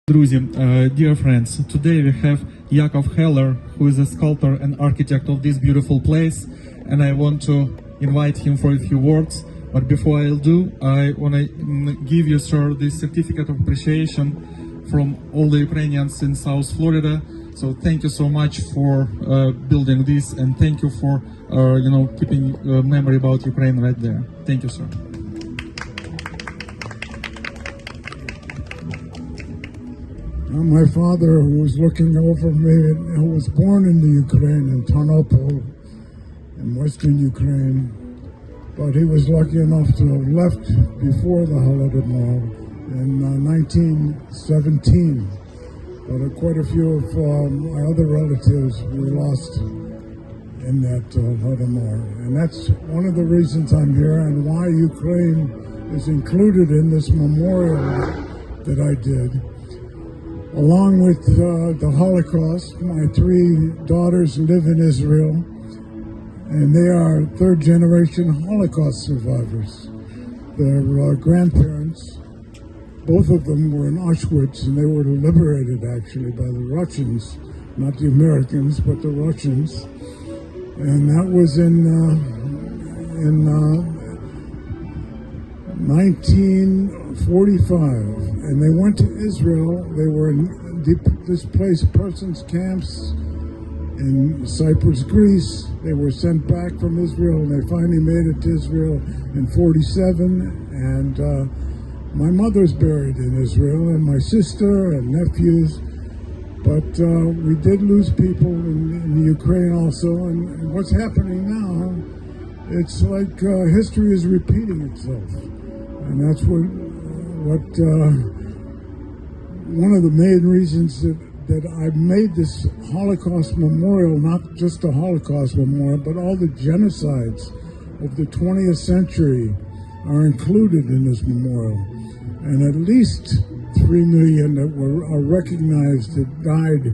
Друзі, dear friends, today we have Yakov, who is a sculptor and architect of this beautiful place, and I want to invite him for a few words. But before I'll do, I want to give you, sir, this certificate of appreciation from all the Ukrainians in South Florida. So thank you so much for building this, and thank you for keeping memory about Ukraine right there. Thank you, sir. My father, who was looking over me, who was born in the Ukraine, in Tarnopol, in western Ukraine, but he was lucky enough to have left before the Holodomor in 1917. But quite a few of my other relatives were lost in that Holodomor. And that's one of the reasons I'm here and why Ukraine is included in this memorial that I did. Along with the Holocaust, my three daughters live in Israel, and they are third-generation Holocaust survivors. Their grandparents, both of them were in Auschwitz, and they were liberated, actually, by the Russians, not the Americans, but the Russians. And that was in 1945, and they went to Israel. They were in displaced persons camps in Cyprus, Greece. They were sent back from Israel, and they finally made it to Israel in 47. And my mother's buried in Israel, and my sister and nephews. But we did lose people in the Ukraine also, and what's happening now, it's like history is repeating itself. And that's what one of the main reasons that I've made this Holocaust memorial, not just a Holocaust memorial, but all the genocides of the 20th century are included in this memorial. And at least 3 million that are recognized that died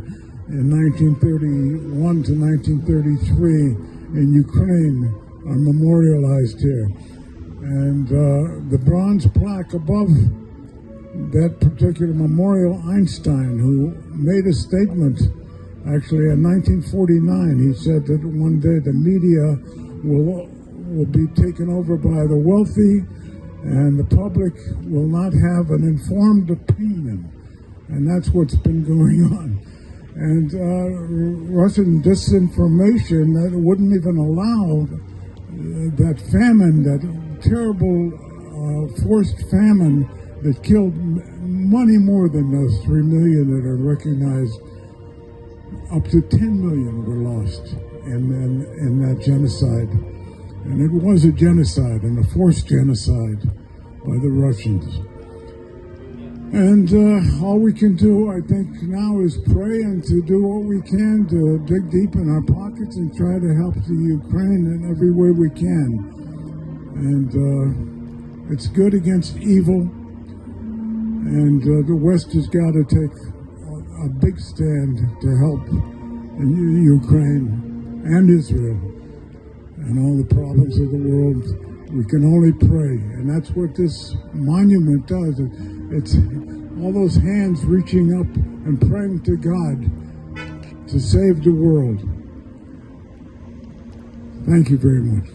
in 1931 to 1933 in Ukraine are memorialized here. And the bronze plaque above that particular memorial, Einstein, who made a statement, actually in 1949, he said that one day the media will be taken over by the wealthy, and the public will not have an informed opinion. And that's what's been going on. And Russian disinformation that wouldn't even allow that famine, that terrible forced famine that killed many more than those 3 million that are recognized. Up to 10 million were lost in that genocide. And it was a genocide, and a forced genocide by the Russians. And all we can do, I think, now is pray and to do what we can to dig deep in our pockets and try to help the Ukraine in every way we can. And it's good against evil, and the West has got to take a big stand to help in Ukraine and Israel and all the problems of the world. We can only pray, and that's what this monument does. It's all those hands reaching up and praying to God to save the world. Thank you very much.